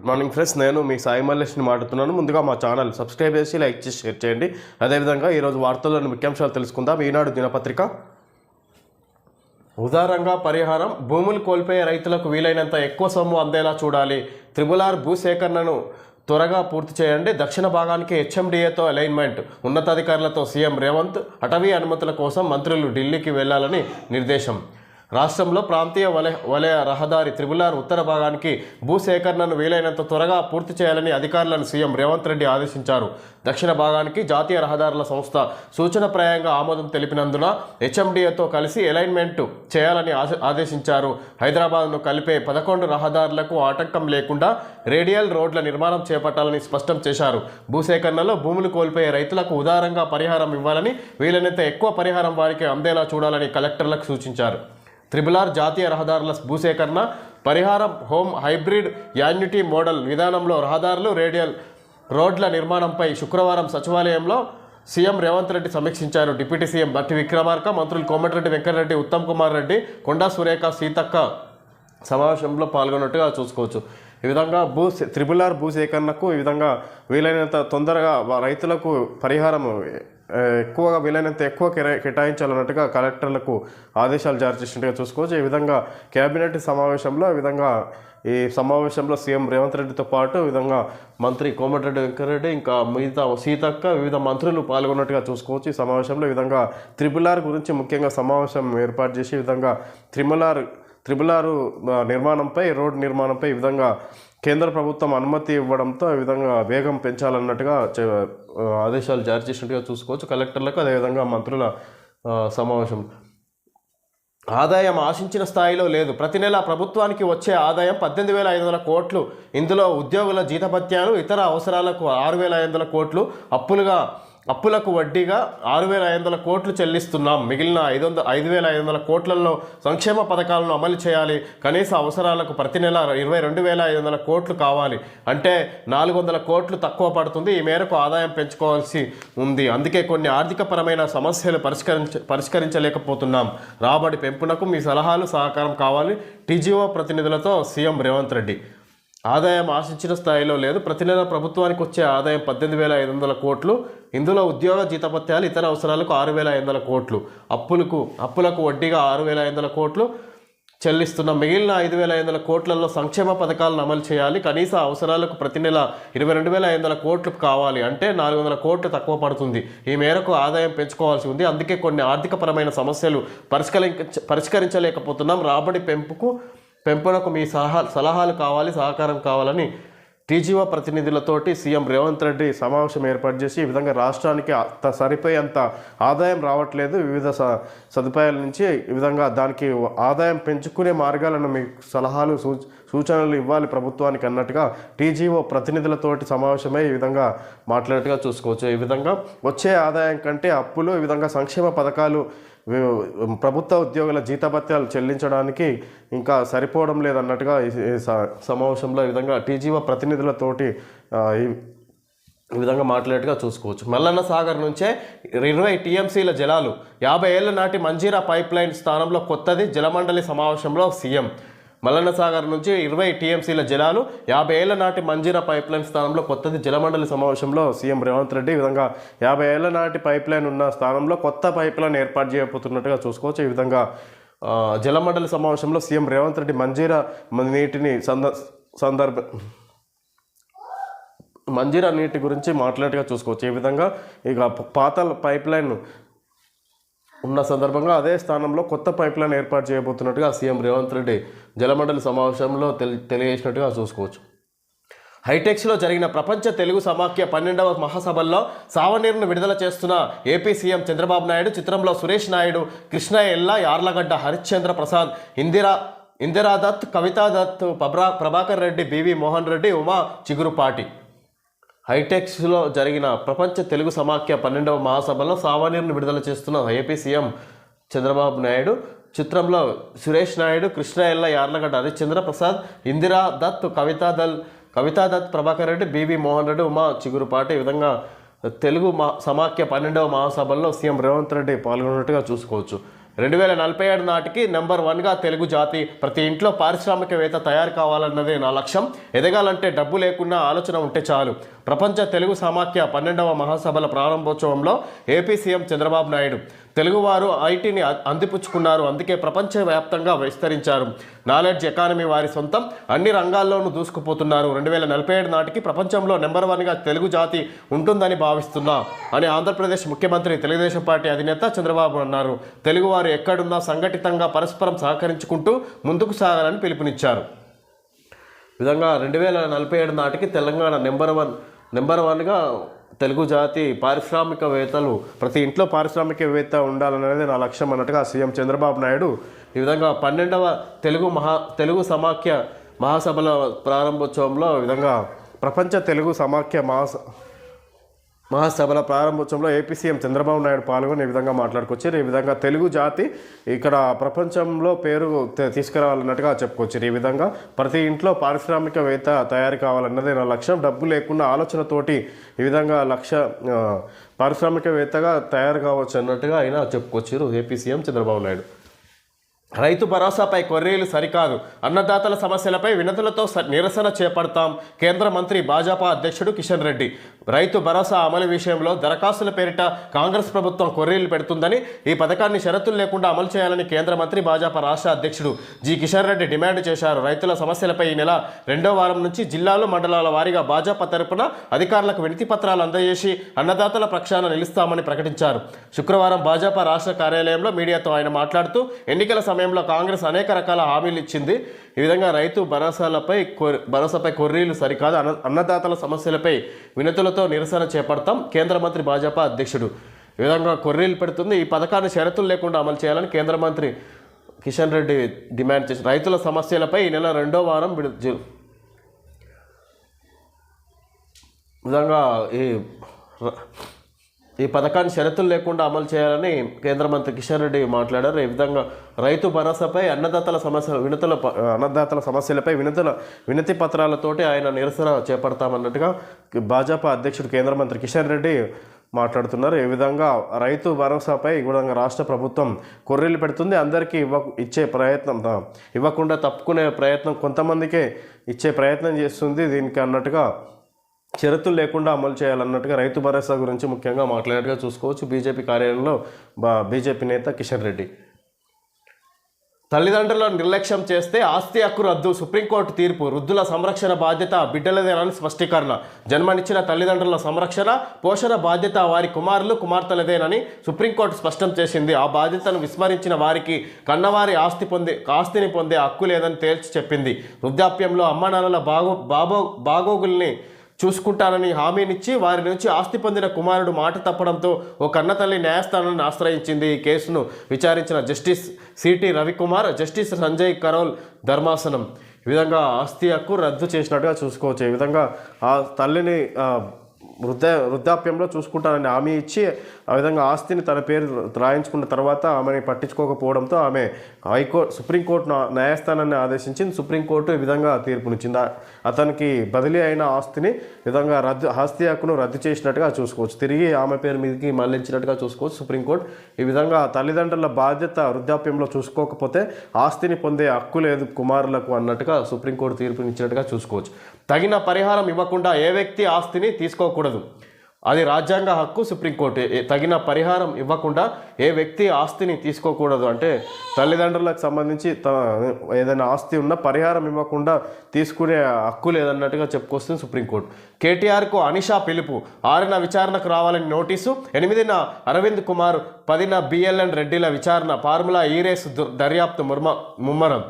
Good morning friends, నేను మీ సాయి మల్లేష్ని మాట్లాడుతున్నాను. ముందుగా మా ఛానల్ సబ్స్క్రైబ్ చేసి లైక్ చేసి షేర్ చేయండి. అదేవిధంగా ఈరోజు వార్తల్లోని ముఖ్యాంశాలు తెలుసుకుందాం. ఈనాడు దినపత్రిక ఉదారంగా పరిహారం, భూములు కోల్పోయే రైతులకు వీలైనంత ఎక్కువ సొమ్ము అందేలా చూడాలి. త్రిబుల్ భూసేకరణను త్వరగా పూర్తి చేయండి. దక్షిణ భాగానికి హెచ్ఎండిఏతో అలైన్మెంట్, ఉన్నతాధికారులతో సీఎం రేవంత్. అటవీ అనుమతుల కోసం మంత్రులు ఢిల్లీకి వెళ్లాలని నిర్దేశం. రాష్ట్రంలో ప్రాంతీయ వలయ రహదారి త్రిబుల్ ఉత్తర భాగానికి భూసేకరణను వీలైనంత త్వరగా పూర్తి చేయాలని అధికారులను సీఎం రేవంత్ రెడ్డి ఆదేశించారు. దక్షిణ భాగానికి జాతీయ రహదారుల సంస్థ సూచనప్రాయంగా ఆమోదం తెలిపినందున హెచ్ఎండిఏతో కలిసి అలైన్మెంట్ చేయాలని ఆదేశించారు. హైదరాబాద్ను కలిపే 11 రహదారులకు ఆటంకం లేకుండా రేడియల్ రోడ్ల నిర్మాణం చేపట్టాలని స్పష్టం చేశారు. భూసేకరణలో భూములు కోల్పోయే రైతులకు ఉదారంగా పరిహారం ఇవ్వాలని, వీలైనంత ఎక్కువ పరిహారం వారికి అందేలా చూడాలని కలెక్టర్లకు సూచించారు. త్రిబుల్ జాతీయ రహదారుల భూసేకరణ పరిహారం హోమ్ హైబ్రిడ్ యాన్యుటీ మోడల్ విధానంలో రహదారులు, రేడియల్ రోడ్ల నిర్మాణంపై శుక్రవారం సచివాలయంలో సీఎం రేవంత్ రెడ్డి సమీక్షించారు. డిప్యూటీ సీఎం బట్టి విక్రమార్క, మంత్రులు కోమటిరెడ్డి వెంకటరెడ్డి, ఉత్తమ్ కుమార్ రెడ్డి, కొండా సురేఖ, సీతక్క సమావేశంలో పాల్గొన్నట్టుగా చూసుకోవచ్చు. ఈ విధంగా త్రిబుల్ భూసేకరణకు ఈ విధంగా వీలైనంత తొందరగా రైతులకు పరిహారం ఎక్కువగా వీలైనంత ఎక్కువ కేటాయించాలన్నట్టుగా కలెక్టర్లకు ఆదేశాలు జారీ చేసినట్టుగా చూసుకోవచ్చు. ఈ విధంగా కేబినెట్ సమావేశంలో ఈ సమావేశంలో సీఎం రేవంత్ రెడ్డితో పాటు ఈ విధంగా మంత్రి కోమటిరెడ్డి వెంకటరెడ్డి, ఇంకా మిగతా సీతక్క, వివిధ మంత్రులు పాల్గొన్నట్టుగా చూసుకోవచ్చు. ఈ సమావేశంలో ఈ విధంగా త్రిబుల్ గురించి ముఖ్యంగా సమావేశం ఏర్పాటు చేసి ఈ విధంగా త్రిబుల్ నిర్మాణంపై, రోడ్ నిర్మాణంపై ఈ విధంగా కేంద్ర ప్రభుత్వం అనుమతి ఇవ్వడంతో ఈ విధంగా వేగం పెంచాలన్నట్టుగా ఆదేశాలు జారీ చేసినట్టుగా చూసుకోవచ్చు కలెక్టర్లకు. అదేవిధంగా మంత్రుల సమావేశం. ఆదాయం ఆశించిన స్థాయిలో లేదు. ప్రతి నెల ప్రభుత్వానికి వచ్చే ఆదాయం 18,500 కోట్లు. ఇందులో ఉద్యోగుల జీతభత్యాలు, ఇతర అవసరాలకు 6,500 కోట్లు, అప్పులకు వడ్డీగా 6,500 కోట్లు చెల్లిస్తున్నాం. మిగిలిన 5,500 కోట్లలో సంక్షేమ పథకాలను అమలు చేయాలి. కనీస అవసరాలకు ప్రతి నెల 22,500 కోట్లు కావాలి. అంటే 400 కోట్లు తక్కువ పడుతుంది. ఈ మేరకు ఆదాయం పెంచుకోవాల్సి ఉంది. అందుకే కొన్ని ఆర్థికపరమైన సమస్యలు పరిష్కరించలేకపోతున్నాం. రాబడి పెంపునకు మీ సలహాలు, సహకారం కావాలి. టీజీఓ ప్రతినిధులతో సీఎం రేవంత్ రెడ్డి. ఆదాయం ఆశించిన స్థాయిలో లేదు. ప్రతి నెల ప్రభుత్వానికి వచ్చే ఆదాయం 18,500 కోట్లు. ఇందులో ఉద్యోగ జీతభత్యాలు, ఇతర అవసరాలకు 6,500 కోట్లు, అప్పులకు వడ్డీగా 6,500 కోట్లు చెల్లిస్తున్న మిగిలిన 5,500 కోట్లలో సంక్షేమ పథకాలను అమలు చేయాలి. కనీస అవసరాలకు ప్రతి నెల 22,500 కోట్లు కావాలి. అంటే 400 కోట్లు తక్కువ పడుతుంది. ఈ మేరకు ఆదాయం పెంచుకోవాల్సి ఉంది. అందుకే కొన్ని ఆర్థికపరమైన సమస్యలు పరిష్కరించలేకపోతున్నాం. రాబడి పెంపునకు మీ సలహాలు కావాలి, సహకారం కావాలని టీజీఓ ప్రతినిధులతోటి సీఎం రేవంత్ రెడ్డి సమావేశం ఏర్పాటు చేసి ఈ విధంగా రాష్ట్రానికి సరిపోయేంత ఆదాయం రావట్లేదు. వివిధ సదుపాయాల నుంచి ఈ విధంగా దానికి ఆదాయం పెంచుకునే మార్గాలను మీకు సలహాలు, సూచనలు ఇవ్వాలి ప్రభుత్వానికి అన్నట్టుగా టీజీఓ ప్రతినిధులతోటి సమావేశమై ఈ విధంగా మాట్లాడినట్టుగా చూసుకోవచ్చు. ఈ విధంగా వచ్చే ఆదాయం కంటే అప్పులు, ఈ విధంగా సంక్షేమ పథకాలు, ప్రభుత్వ ఉద్యోగుల జీతభత్యాలు చెల్లించడానికి ఇంకా సరిపోవడం లేదన్నట్టుగా ఈ సమావేశంలో ఈ విధంగా టీజీఓ ప్రతినిధులతోటి ఈ విధంగా మాట్లాడేట్టుగా చూసుకోవచ్చు. మల్లన్న సాగర్ నుంచే 20 టీఎంసీల జలాలు, 50 ఏళ్ల నాటి మంజీరా పైప్ లైన్ స్థానంలో కొత్తది. జలమండలి సమావేశంలో సీఎం. మల్లన్న సాగర్ నుంచి 20 టీఎంసీల జలాలు, 50 ఏళ్ల నాటి మంజీరా పైప్ లైన్ స్థానంలో కొత్తది. జలమండలి సమావేశంలో సీఎం రేవంత్ రెడ్డి ఈ విధంగా 50 ఏళ్ల నాటి పైప్ లైన్ ఉన్న స్థానంలో కొత్త పైప్ లైన్ ఏర్పాటు చేయబోతున్నట్టుగా చూసుకోవచ్చు. ఈ విధంగా జలమండలి సమావేశంలో సీఎం రేవంత్ రెడ్డి మంజీరా నీటిని మంజీరా నీటి గురించి మాట్లాడేట్టుగా చూసుకోవచ్చు. ఈ విధంగా ఇక పాత పైప్ లైన్ ఉన్న సందర్భంగా అదే స్థానంలో కొత్త పైప్ లైన్ ఏర్పాటు చేయబోతున్నట్టుగా సీఎం రేవంత్ రెడ్డి జలమండలి సమావేశంలో తెలియజేసినట్టుగా చూసుకోవచ్చు. హైటెక్స్లో జరిగిన ప్రపంచ తెలుగు సమాఖ్య 12వ మహాసభల్లో సావనీరును విడుదల చేస్తున్న ఏపీ సీఎం చంద్రబాబు నాయుడు. చిత్రంలో సురేష్ నాయుడు, కృష్ణ ఎల్లా, యార్లగడ్డ హరిశ్చంద్ర ప్రసాద్, ఇందిరాదత్, కవితాదత్, ప్రభాకర్ రెడ్డి, బివి మోహన్ రెడ్డి, ఉమా చిగురుపాటి. హైటెక్స్లో జరిగిన ప్రపంచ తెలుగు సమాఖ్య 12వ మహాసభలో సావనీరును విడుదల చేస్తున్న ఏపీ సీఎం చంద్రబాబు నాయుడు. చిత్రంలో సురేష్ నాయుడు, కృష్ణ ఎల్ల, యార్లగడ్డ హరిశ్చంద్ర ప్రసాద్, ఇందిరాదత్, కవితాదత్, ప్రభాకర్ రెడ్డి, బివి మోహన్ రెడ్డి, ఉమా చిగురుపాటి. ఈ విధంగా తెలుగు సమాఖ్య 12వ మహాసభల్లో సీఎం రేవంత్ రెడ్డి పాల్గొన్నట్టుగా చూసుకోవచ్చు. 2047 నాటికి నెంబర్ 1గా తెలుగు జాతి, ప్రతి ఇంట్లో పారిశ్రామికవేత్త తయారు కావాలన్నదే నా లక్ష్యం. ఎదగాలంటే డబ్బు లేకున్నా ఆలోచన ఉంటే చాలు. ప్రపంచ తెలుగు సమాఖ్య 12వ మహాసభల ప్రారంభోత్సవంలో ఏపీ సీఎం చంద్రబాబు నాయుడు తెలుగువారు ఐటీని అందిపుచ్చుకున్నారు, అందుకే ప్రపంచవ్యాప్తంగా విస్తరించారు. నాలెడ్జ్ ఎకానమీ వారి సొంతం, అన్ని రంగాల్లోనూ దూసుకుపోతున్నారు. 2047 నాటికి ప్రపంచంలో నెంబర్ 1గా తెలుగు జాతి ఉంటుందని భావిస్తున్నా అని ఆంధ్రప్రదేశ్ ముఖ్యమంత్రి తెలుగుదేశం పార్టీ అధినేత చంద్రబాబు అన్నారు. తెలుగువారు ఎక్కడున్నా సంఘటితంగా పరస్పరం సహకరించుకుంటూ ముందుకు సాగాలని పిలుపునిచ్చారు. విధంగా 2047 నాటికి తెలంగాణ నెంబర్ 1గా తెలుగు జాతి, పారిశ్రామికవేత్తలు, ప్రతి ఇంట్లో పారిశ్రామికవేత్త ఉండాలనేది నా లక్ష్యం అన్నట్టుగా సీఎం చంద్రబాబు నాయుడు ఈ విధంగా 12వ తెలుగు సమాఖ్య మహాసభల ప్రారంభోత్సవంలో ఈ విధంగా ప్రపంచ తెలుగు సమాఖ్య మహాసభల ప్రారంభోత్సవంలో ఏపీ సీఎం చంద్రబాబు నాయుడు పాల్గొని ఈ విధంగా మాట్లాడుకొచ్చారు. ఈ విధంగా తెలుగు జాతి ఇక్కడ ప్రపంచంలో పేరు తీసుకురావాలన్నట్టుగా చెప్పుకొచ్చారు. ఈ విధంగా ప్రతి ఇంట్లో పారిశ్రామికవేత్త తయారు కావాలన్నదే నా లక్ష్యం, డబ్బు లేకుండా ఆలోచనతోటి ఈ విధంగా పారిశ్రామికవేత్తగా తయారు కావచ్చు అన్నట్టుగా ఆయన చెప్పుకొచ్చారు ఏపీ సీఎం చంద్రబాబు నాయుడు. రైతు భరోసాపై కొర్రీలు సరికాదు, అన్నదాతల సమస్యలపై వినతులతో నిరసన చేపడతాం. కేంద్ర మంత్రి భాజపా అధ్యక్షుడు కిషన్ రెడ్డి రైతు భరోసా అమలు విషయంలో దరఖాస్తుల పేరిట కాంగ్రెస్ ప్రభుత్వం కొర్రీలు పెడుతుందని, ఈ పథకాన్ని షరతులు లేకుండా అమలు చేయాలని కేంద్ర మంత్రి భాజపా రాష్ట్ర అధ్యక్షుడు జి కిషన్ రెడ్డి డిమాండ్ చేశారు. రైతుల సమస్యలపై ఈ నెల 2వ వారం నుంచి జిల్లాలు, మండలాల వారీగా భాజపా తరపున అధికారులకు వినతి పత్రాలు అందజేసి అన్నదాతల పక్షాన నిలుస్తామని ప్రకటించారు. శుక్రవారం భాజపా రాష్ట్ర కార్యాలయంలో మీడియాతో ఆయన మాట్లాడుతూ ఎన్నికల సమయంలో కాంగ్రెస్ అనేక రకాల హామీలు ఇచ్చింది. ఈ విధంగా రైతు భరోసాపై కొర్రీలు సరికాదు, అన్నదాతల సమస్యలపై వినతులతో నిరసన చేపడతాం. కేంద్ర మంత్రి భాజపా అధ్యక్షుడు ఈ విధంగా కొర్రీలు పెడుతుంది. ఈ పథకాన్ని షరతులు లేకుండా అమలు చేయాలని కేంద్ర మంత్రి కిషన్ రెడ్డి డిమాండ్ చేశారు. రైతుల సమస్యలపై ఈ నెల 2వ వారం విధంగా ఈ పథకాన్ని షరతులు లేకుండా అమలు చేయాలని కేంద్ర మంత్రి కిషన్ రెడ్డి మాట్లాడారు. ఈ విధంగా రైతు భరోసాపై అన్నదాతల సమస్యలపై వినతి పత్రాలతోటి ఆయన నిరసన చేపడతామన్నట్టుగా భాజపా అధ్యక్షుడు కేంద్ర మంత్రి కిషన్ రెడ్డి మాట్లాడుతున్నారు. ఈ విధంగా రైతు భరోసాపై ఈ విధంగా రాష్ట్ర ప్రభుత్వం కొర్రీలు పెడుతుంది. అందరికీ ఇవ్వకుండా తప్పుకునే ప్రయత్నం, కొంతమందికే ఇచ్చే ప్రయత్నం చేస్తుంది. దీనికి అన్నట్టుగా షరతులు లేకుండా అమలు చేయాలన్నట్టుగా రైతు భరోసా గురించి ముఖ్యంగా మాట్లాడేట్టుగా చూసుకోవచ్చు. బీజేపీ కార్యాలయంలో బీజేపీ నేత కిషన్ రెడ్డి తల్లిదండ్రులను నిర్లక్ష్యం చేస్తే ఆస్తి హక్కు రద్దు, సుప్రీంకోర్టు తీర్పు. వృద్ధుల సంరక్షణ బాధ్యత బిడ్డలదేనని స్పష్టీకరణ. జన్మనిచ్చిన తల్లిదండ్రుల సంరక్షణ, పోషణ బాధ్యత వారి కుమారులు, కుమార్తెలదేనని సుప్రీంకోర్టు స్పష్టం చేసింది. ఆ బాధ్యతను విస్మరించిన వారికి కన్నవారి ఆస్తిని పొందే హక్కు లేదని తేల్చి చెప్పింది. వృద్ధాప్యంలో అమ్మానాన్నల బాగోగుల్ని చూసుకుంటానని హామీనిచ్చి వారి నుంచి ఆస్తి పొందిన కుమారుడు మాట తప్పడంతో ఓ కన్నతల్లి న్యాయస్థానాన్ని ఆశ్రయించింది. ఈ కేసును విచారించిన justice CT Ravikumar, justice Sanjay Karol ధర్మాసనం ఈ విధంగా ఆస్తి హక్కు రద్దు చేసినట్టుగా చూసుకోవచ్చు. ఈ విధంగా ఆ తల్లిని వృద్ధాప్యంలో చూసుకుంటానని హామీ ఇచ్చి ఆ విధంగా ఆస్తిని తన పేరు రాయించుకున్న తర్వాత ఆమెని పట్టించుకోకపోవడంతో ఆమె సుప్రీంకోర్టు న్యాయస్థానాన్ని ఆదేశించింది. సుప్రీంకోర్టు ఈ విధంగా తీర్పునిచ్చింది. అతనికి బదిలీ అయిన ఆస్తిని విధంగా ఆస్తి హక్కును రద్దు చేసినట్టుగా చూసుకోవచ్చు, తిరిగి ఆమె పేరు మీదకి మళ్లించినట్టుగా చూసుకోవచ్చు సుప్రీంకోర్టు. ఈ విధంగా తల్లిదండ్రుల బాధ్యత వృద్ధాప్యంలో చూసుకోకపోతే ఆస్తిని పొందే హక్కు లేదు కుమారులకు అన్నట్టుగా సుప్రీంకోర్టు తీర్పునిచ్చినట్టుగా చూసుకోవచ్చు. తగిన పరిహారం ఇవ్వకుండా ఏ వ్యక్తి ఆస్తిని తీసుకోకూడదు, అది రాజ్యాంగ హక్కు. సుప్రీంకోర్టు తగిన పరిహారం ఇవ్వకుండా ఏ వ్యక్తి ఆస్తిని తీసుకోకూడదు అంటే తల్లిదండ్రులకు సంబంధించి ఏదైనా ఆస్తి ఉన్నా పరిహారం ఇవ్వకుండా తీసుకునే హక్కు లేదన్నట్టుగా చెప్పుకొస్తుంది సుప్రీంకోర్టు. కేటీఆర్కు అనిషా పిలుపు, 6న విచారణకు రావాలని నోటీసు. 8న అరవింద్ కుమార్, 10న బిఎల్ఎన్ రెడ్డిల విచారణ. ఫార్ములా ఈ రేస్ దర్యాప్తు ముమ్మరం.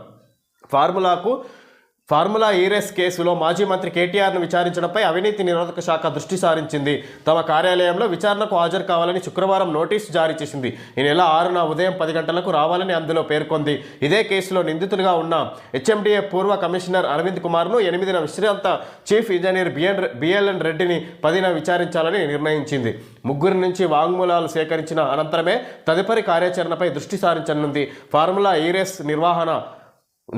ఫార్ములా ఈ రేస్ కేసులో మాజీ మంత్రి కేటీఆర్ను విచారించడంపై అవినీతి నిరోధక శాఖ దృష్టి సారించింది. తమ కార్యాలయంలో విచారణకు హాజరు కావాలని శుక్రవారం నోటీసు జారీ చేసింది. ఈ నెల 6న ఉదయం 10 గంటలకు రావాలని అందులో పేర్కొంది. ఇదే కేసులో నిందితులుగా ఉన్న హెచ్ఎండిఏ పూర్వ కమిషనర్ అరవింద్ కుమార్ను 8న విశ్రాంత చీఫ్ ఇంజనీర్ బిఎల్ఎన్ రెడ్డిని 10న విచారించాలని నిర్ణయించింది. ముగ్గురి నుంచి వాంగ్మూలాలు సేకరించిన అనంతరమే తదుపరి కార్యాచరణపై దృష్టి సారించనుంది. ఫార్ములా ఈ రేస్ నిర్వహణ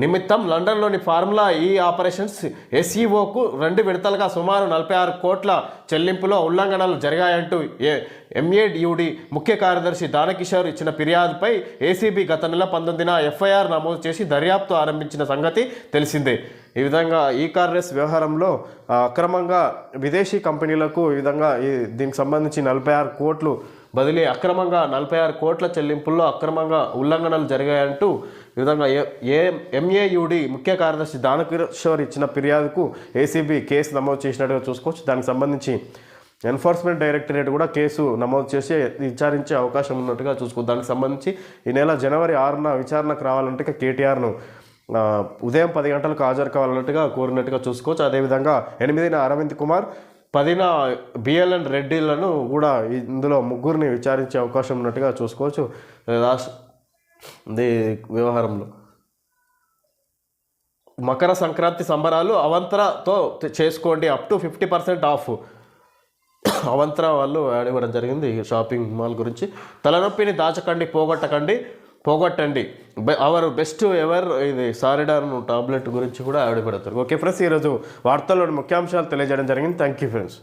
నిమిత్తం లండన్లోని ఫార్ములా ఈ ఆపరేషన్స్ ఎస్ఈఓకు 2 విడతలుగా సుమారు 46 కోట్ల చెల్లింపులో ఉల్లంఘనలు జరిగాయంటూ ఎంఏయుడి ముఖ్య కార్యదర్శి దానకిషోర్ ఇచ్చిన ఫిర్యాదుపై ఏసీబీ గత నెల 19న ఎఫ్ఐఆర్ నమోదు చేసి దర్యాప్తు ఆరంభించిన సంగతి తెలిసిందే. ఈ విధంగా ఈ కార్లెస్ వ్యవహారంలో అక్రమంగా విదేశీ కంపెనీలకు ఈ విధంగా దీనికి సంబంధించి 46 కోట్లు బదిలీ అక్రమంగా 46 కోట్ల చెల్లింపుల్లో అక్రమంగా ఉల్లంఘనలు జరిగాయంటూ ఈ విధంగా ఎంఏయుడి ముఖ్య కార్యదర్శి దానకిషోర్ ఇచ్చిన ఫిర్యాదుకు ఏసీబీ కేసు నమోదు చేసినట్టుగా చూసుకోవచ్చు. దానికి సంబంధించి ఎన్ఫోర్స్మెంట్ డైరెక్టరేట్ కూడా కేసు నమోదు చేసి విచారించే అవకాశం ఉన్నట్టుగా చూసుకోవచ్చు. దానికి సంబంధించి ఈ నెల జనవరి 6న విచారణకు రావాలంటే కేటీఆర్ను ఉదయం 10 గంటలకు హాజరు కావాలన్నట్టుగా కోరినట్టుగా చూసుకోవచ్చు. అదేవిధంగా 8న అరవింద్ కుమార్, 10న బిఎల్ఎన్ రెడ్డిలను కూడా ఇందులో ముగ్గురిని విచారించే అవకాశం ఉన్నట్టుగా చూసుకోవచ్చు. వ్యవహారంలో మకర సంక్రాంతి సంబరాలు అవంతరతో చేసుకోండి, అప్ టు 50% ఆఫ్. అవంతర వాళ్ళు యాడ్ ఇవ్వడం జరిగింది షాపింగ్ మాల్ గురించి. తలనొప్పిని దాచకండి, పోగొట్టండి, అవర్ బెస్ట్ ఎవర్ ఇది సారిడాన్ టాబ్లెట్ గురించి కూడా యాడ్ ఇవ్వడం. ఓకే ఫ్రెండ్స్, ఈరోజు వార్తల్లోని ముఖ్యాంశాలు తెలియజేయడం జరిగింది. Thank you friends.